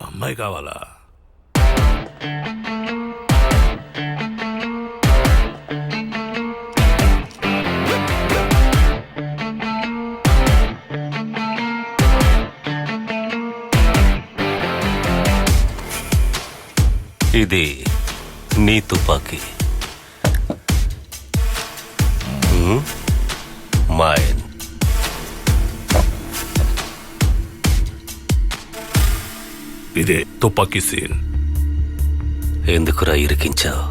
అమ్మాయి కావాలా? ఇది నీ తుపాకీ. మైన్. ఇదే తుపాకీ సీల్. ఎందుకురా ఇరికించావు?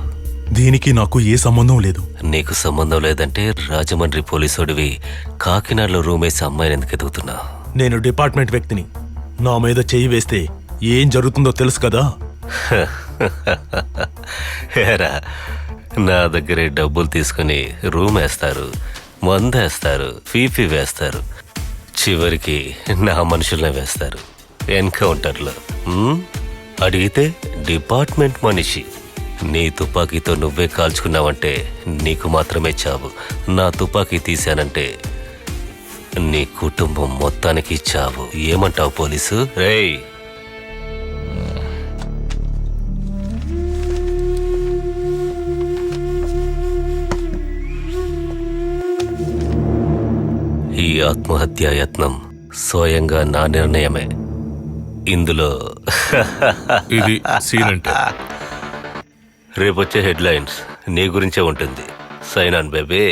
దీనికి నాకు ఏ సంబంధం లేదు. నీకు సంబంధం లేదంటే రాజమండ్రి పోలీసుడివి కాకినాడలో రూమేసి అమ్మాయిని ఎందుకు ఎదుగుతున్నావు? నేను డిపార్ట్మెంట్ వ్యక్తిని. నా మీద చెయ్యి వేస్తే ఏం జరుగుతుందో తెలుసు కదా. హేరా, నా దగ్గరే డబ్బులు తీసుకుని రూమ్ వేస్తారు, మందేస్తారు, ఫీఫీ వేస్తారు, చివరికి నా మనుషులనే వేస్తారు ఎన్కౌంటర్లో. అడిగితే డిపార్ట్మెంట్ మనిషి. నీ తుపాకీతో నువ్వే కాల్చుకున్నావంటే నీకు మాత్రమే చావు. నా తుపాకీ తీశానంటే నీ కుటుంబం మొత్తానికి చావు. ఏమంటావు పోలీసు? రేయ్, ఈ ఆత్మహత్యా యత్నం స్వయంగా నా నిర్ణయమే. ఇందులో ఇది సీన్ అంటే రేపొచ్చే హెడ్లైన్స్ నీ గురించే ఉంటుంది. Sign on baby.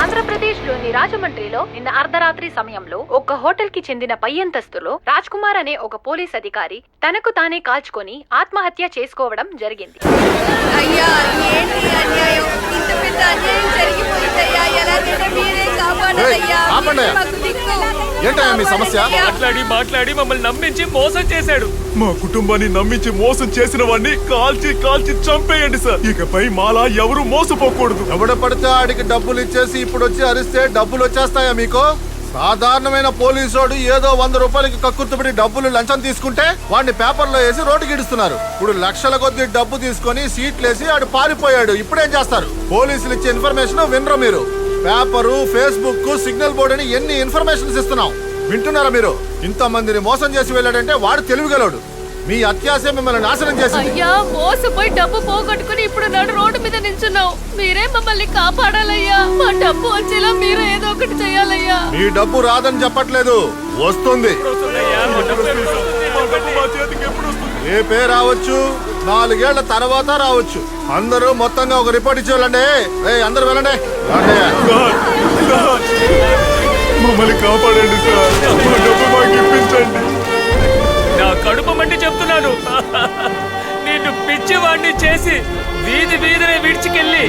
ఆంధ్రప్రదేశ్లోని రాజమండ్రిలో నిన్న అర్ధరాత్రి సమయంలో ఒక హోటల్ కి చెందిన పై అంతస్తులో రాజ్ కుమార్ అనే ఒక పోలీస్ అధికారి తనకు తానే కాల్చుకొని ఆత్మహత్య చేసుకోవడం జరిగింది. అయ్యా, ఏంటి అన్యాయం? ఇంత పెద్ద అన్యాయం జరిగిపోయిందయ్యా. ఎలాగైనా మీరే కాపాడాలయ్యా. మాకు దిక్కు. ఏంటయ్యా మీ సమస్య? మాట్లాడి మమ్మల్ని నమ్మించి మోసం చేశాడు. మా కుటుంబాన్ని నమ్మించి మోసం చేసిన వాడిని కాల్చి చంపేయండి సార్. ఇకపై మాలా ఎవరు మోసపోకూడదు. ఎవడ పడితే ఆడికి డబ్బులు ఇచ్చేసి ఇప్పుడు వచ్చి అరిస్తే డబ్బులు వచ్చేస్తాయా మీకు? సాధారణమైన పోలీసోడు ఏదో 100 రూపాయలకి కక్కుర్తుపడి డబ్బులు లంచం తీసుకుంటే వాడిని పేపర్లో వేసి రోడ్డుకి ఇడుస్తున్నారు. ఇప్పుడు లక్షల కొద్ది డబ్బు తీసుకొని సీట్లేసి ఆడు పారిపోయాడు. ఇప్పుడేం చేస్తారు? పోలీసులు ఇచ్చే ఇన్ఫర్మేషన్ వినరు మీరు. పేపరు, ఫేస్బుక్, సిగ్నల్ బోర్డు అని ఎన్ని ఇన్ఫర్మేషన్స్ ఇస్తున్నాం. వింటున్నారా మీరు? ఇంతమందిని మోసం చేసి వెళ్ళాడంటే వాడు తెలివిగలడు. మీ అత్యాశ మిమ్మల్ని నాశనం చేసింది. అయ్యా, మోసపోయి డబ్బు పోగొట్టుకుని ఇప్పుడు నడు రోడ్డు మీద నించున్నావు. మీరే మమ్మల్ని కాపాడాలయ్యా. మా డబ్బు వచ్చేలా మీరే ఏదో ఒకటి చేయాలయ్యా. మీ డబ్బు రాదని చెప్పట్లేదు, వస్తుంది. రేపే రావచ్చు, 4 ఏళ్ల తర్వాత రావచ్చు. అందరూ మొత్తంగా ఒక రిపోర్ట్ ఇచ్చేవాళ్ళండి. అందరూ వెళ్ళండి. మమ్మల్ని కాపాడండి సార్. మా డబ్బు మాకు ఇప్పించండి. నా కడుపు మండి చెప్తున్నాను. నిన్ను పిచ్చివాడిని చేసి వీధిని విడిచికెళ్ళి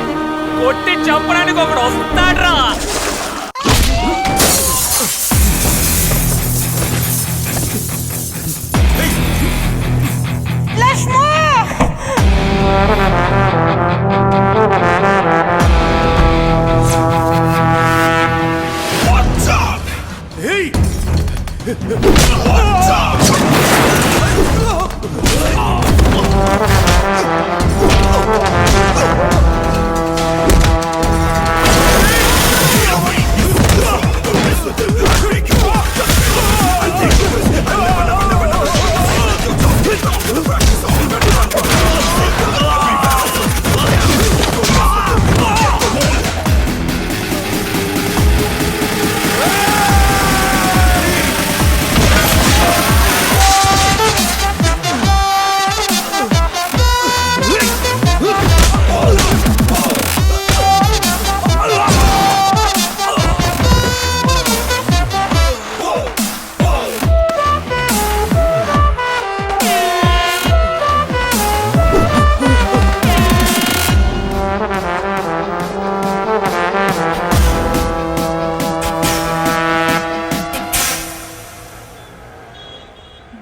కొట్టి చంపడానికి ఒకడు వస్తాడ్రా.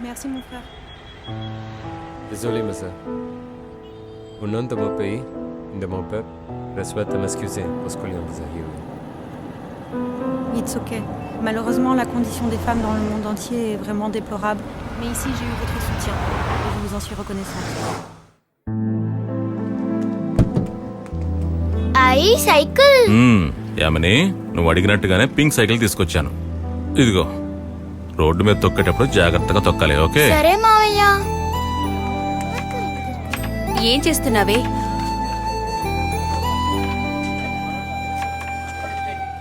Merci mon frère. Désolé, monsieur. Au nom de mon pays, de mon peuple, je souhaite m'excuser pour ce qu'on vient de vous arriver. It's okay. Malheureusement, la condition des femmes dans le monde entier est vraiment déplorable. Mais ici, j'ai eu votre soutien et je vous en suis reconnaissante. Aïe, cycle. Yamini, నువ్వు అడిగినట్టుగానే pink cycle తీసుకొచ్చాను. ఇదిగో, road మీద తొక్కేటప్పుడు జాగ్రత్తగా తొక్కాలి, okay? సరే మావయ్య. ఏం చేస్తున్నావే?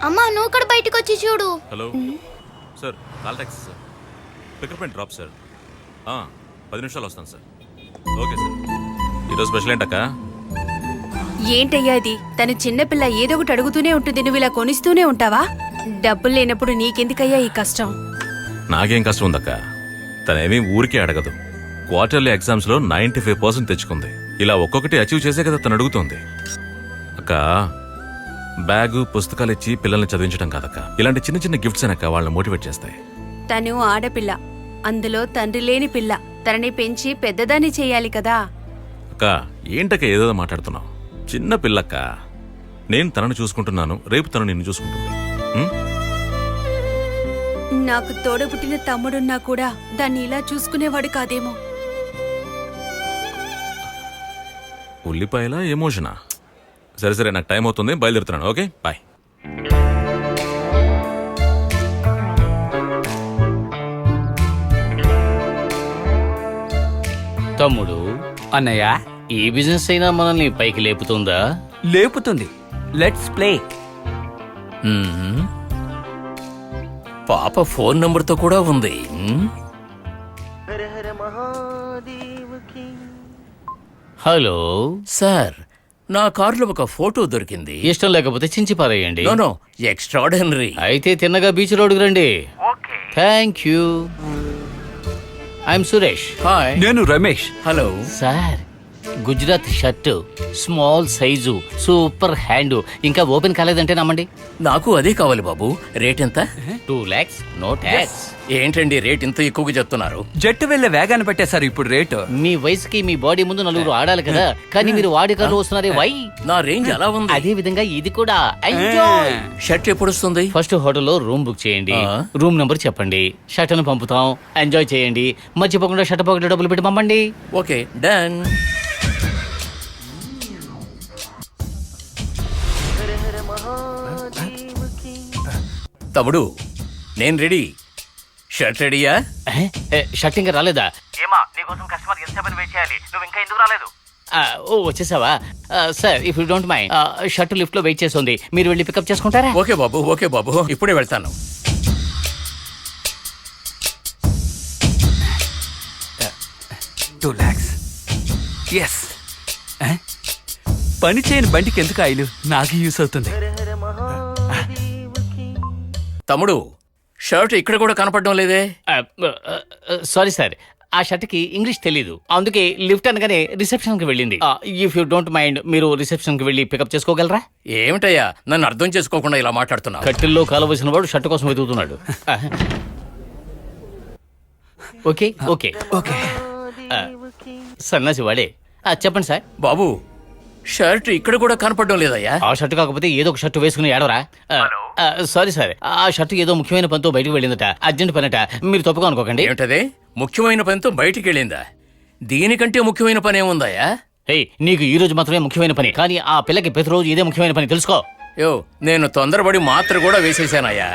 అమ్మా నువ్వు కూడా బయటకు వచ్చి చూడు. Hello sir, call taxi sir. Pickup and drop sir. 10 నిమిషాలు వస్తాను సార్. Okay sir. ఈరోజు స్పెషల్ ఏంటక్క? ఏంటయ్యా ఇది? తను చిన్నపిల్ల ఏదో ఒకటి అడుగుతూనే ఉంటుంది, నువ్వు ఇలా కొనిస్తూనే ఉంటావా? డబ్బులు లేనప్పుడు నీకెందుకయ్యా ఈ కష్టం? నాకేం కష్టం ఉందక్క. తనేమీ ఊరికే అడగదు. క్వార్టర్లీ ఎగ్జామ్స్లో 95% తెచ్చుకుంది. ఇలా ఒక్కొక్కటి అచీవ్ చేసే కదా తను అడుగుతుంది. అక్క, బ్యాగు పుస్తకాలు ఇచ్చి పిల్లల్ని చదివించడం కాదక్క, ఇలాంటి చిన్న చిన్న గిఫ్ట్స్ అనక్క వాళ్ళని మోటివేట్ చేస్తాయి. తను ఆడపిల్ల, అందులో తండ్రి లేని పిల్ల. తనని పెంచి పెద్దదాన్ని చేయాలి కదా. అక్క, ఏంటక్క ఏదో మాట్లాడుతున్నావు? చిన్న పిల్లక్క. నేను తనను చూసుకుంటున్నాను, రేపు తను నిన్ను చూసుకుంటుంది. నాకు తోడబుట్టిన తమ్ముడున్నా కూడా దాన్ని ఇలా చూసుకునేవాడు కాదేమో. ఉల్లిపాయల ఎమోషనా? సరే సరే, నాకు టైం అవుతుంది, బయలుదేరుతున్నాను. Okay, bye. తమ్ముడు, అన్నయ్య, ఈ బిజినెస్ అయినా మనల్ని పైకి లేపుతుందా? లేపుతుంది. Let's play. పాప ఫోన్ నంబర్తో కూడా ఉంది. హలో సార్, నా కారులో ఒక ఫోటో దొరికింది. ఇష్టం లేకపోతే చించి పారేయండి. No, extraordinary. అయితే తిన్నగా బీచ్ రోడ్డుకు రండి. Thank you. I'm Suresh. Hi, నేను Ramesh. Hello sir, Gujarat shirt, small size, super hand, ఇంకా ఓపెన్ కాలేదంటే నమ్మండి. నాకు అదే కావాలి బాబు. రేట్ ఎంత? 2 lakhs, నో ట్యాక్స్. ఏంటండి రేట్ ఇంత ఎక్కువగా చెప్తున్నారు? జట్టు వెళ్లే వేగాన్ని పెట్టేశారు ఇప్పుడు రేటు. మీ వయసుకి మీ బాడీ ముందు నలుగురు ఆడాలి కదా, కానీ మీరు వాడి కారు వస్తున్నారే, వై? నా రేంజ్ అలా ఉంది. అదే విధంగా ఇది కూడా. ఎంజాయ్. షర్ట్ ఎప్పుడు వస్తుంది? ఫస్ట్ హోటల్లో రూమ్ బుక్ చేయండి, రూమ్ నంబర్ చెప్పండి, షర్ట్ ను పంపుతాం. ఎంజాయ్ చేయండి, మర్చిపోకుండా షర్ట్ పాకెట్ డబ్బులు పెట్టి పంపండి. Okay, done. తమ్ముడు, నేను రెడీ. షర్ట్ రెడీయా? షర్ట్ ఇంకా రాలేదా? వచ్చేసావా? Sir, if you don't mind, shirt lift లో వెయిట్ చేస్తుంది, మీరు వెళ్ళి పికప్ చేసుకుంటారా? ఓకే బాబు, ఓకే బాబు, ఇప్పుడే వెళ్తాను. 2 lakhs. ఎస్. పని చేయని బండికి ఎందుకు ఆయిల్? నాకు యూస్ అవుతుంది. తమ్ముడు, షర్ట్ ఇక్కడ కూడా కనపడడం లేదే. సారీ సార్, ఆ షర్ట్ కి ఇంగ్లీష్ తెలీదు, అందుకే లిఫ్ట్ అనగానే రిసెప్షన్ కి వెళ్ళింది. ఇఫ్ యూ డోంట్ మైండ్, మీరు రిసెప్షన్ కి వెళ్ళి పికప్ చేసుకోగలరా? ఏమిటయ్యా, నన్ను అర్థం చేసుకోకుండా ఇలా మాట్లాడుతున్నా? కట్టెల్లో కాలవలసిన వాడు షర్ట్ కోసం వెతుకుతున్నాడు. Okay okay okay. సన్నాసి వాడే. చెప్పండి సార్. బాబు, షర్ట్ ఇక్కడ కూడా కనపడడం లేదయ్యా. ఆ షర్ట్ కాకపోతే ఏదో ఒక షర్ట్ వేసుకుని ఏడవరా? సారీ సార్, ఆ షర్ట్ ఏదో ముఖ్యమైన పనితో బయటకు వెళ్ళిందట, అర్జెంట్ పనట, మీరు తప్పుగా అనుకోకండి. ఏమిటదే ముఖ్యమైన పనితో బయటికి వెళ్ళిందా? దీనికంటే ముఖ్యమైన పని ఏముందయ్యా? నీకు ఈ రోజు మాత్రమే ముఖ్యమైన పని, కానీ ఆ పిల్లకి ప్రతిరోజు ఇదే ముఖ్యమైన పని, తెలుసుకో. యో, నేను తొందరపడి మాత్ర కూడా వేసేసానయ్యా.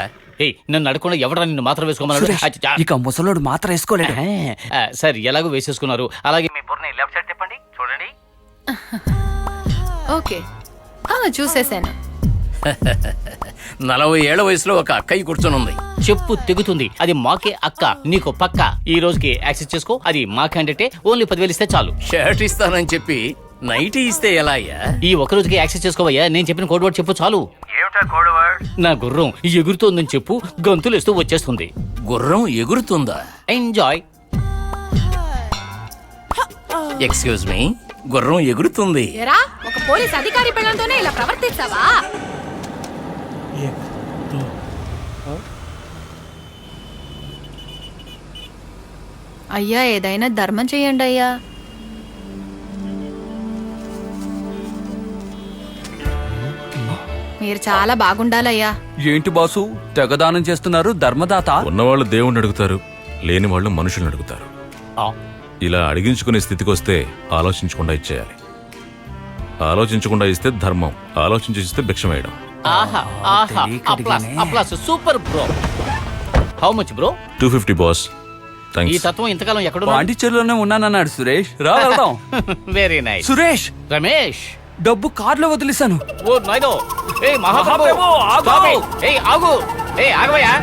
నన్ను అడగకుండా ఎవడా నిన్ను మాత్రం వేసుకోమన్నాడు? ఇక ముసలోడు మాత్రం వేసుకోలేడు. సార్, ఎలాగో వేసేసుకున్నారు, అలాగే మీ బుర్రని లెఫ్ట్ సైడ్ తిప్పండి, చూడండి. ఓకే, చూసేసాను. 40 ఏళ్ల వయసులో ఒక అక్కయ్య కూర్చొనుంది. చెప్పు తెగుతుంది, అది మాకే అక్క, నీకు పక్క. ఈ రోజుకి యాక్సెస్ చేసుకో, అది మా క్యాండిడేటే, ఓన్లీ 10,000 ఇస్తే చాలు. షర్ట్ ఇస్తానని చెప్పి నైట్ ఇస్తే ఎలా అయ్యా? ఈ ఒక రోజుకి యాక్సెస్ చేసుకోవయ్యా, నేను చెప్పిన కోడ్ వర్డ్ చెప్పు చాలు. నా గుర్రం ఎగురుతోందని చెప్పు, గంతులేస్తూ వచ్చేస్తుంది. గుర్రం ఎగురుతుందా? ఎంజాయ్. ఎక్స్క్యూజ్ మీ, గుర్రం ఎగురుతుంది. ఒక పోలీస్ అధికారి పిల్లలతోనే ఇలా ప్రవర్తిస్తావా? అయ్యా, ఏదైనా ధర్మం చేయండి అయ్యా. మీరు చాలా బాగుండాలయ్యా. ఏంటి బాసు, తెగదానం చేస్తున్నారు? ధర్మదాత. ఉన్నవాళ్ళు దేవుణ్ణి అడుగుతారు, లేని వాళ్ళు మనుషుల్ని అడుగుతారు. ఇలా అడిగించుకునే స్థితికి వస్తే ఆలోచించకుండా ఇచ్చేయాలి. ఆలోచించకుండా ఇస్తే ధర్మం, ఆలోచించి ఇస్తే భిక్ష వేయడం. ఆహా ఆహా applause applause super bro. How much bro? 250 boss. ఈ థ్యాంక్స్. తత్వం ఇంతకాలం ఎక్కడ పాండిచ్చేరిలోనే ఉన్నానన్నాడు సురేష్. రా వెళ్దాం. Very nice. సురేష్, రమేష్, డబ్బు కార్లో వదిలేశాను. ఓ నాయనో. ఏయ్ మహాప్రభు, మహాప్రభు, ఆగు. స్వామి, ఏయ్ ఆగు, ఏయ్ ఆగవయ్యా.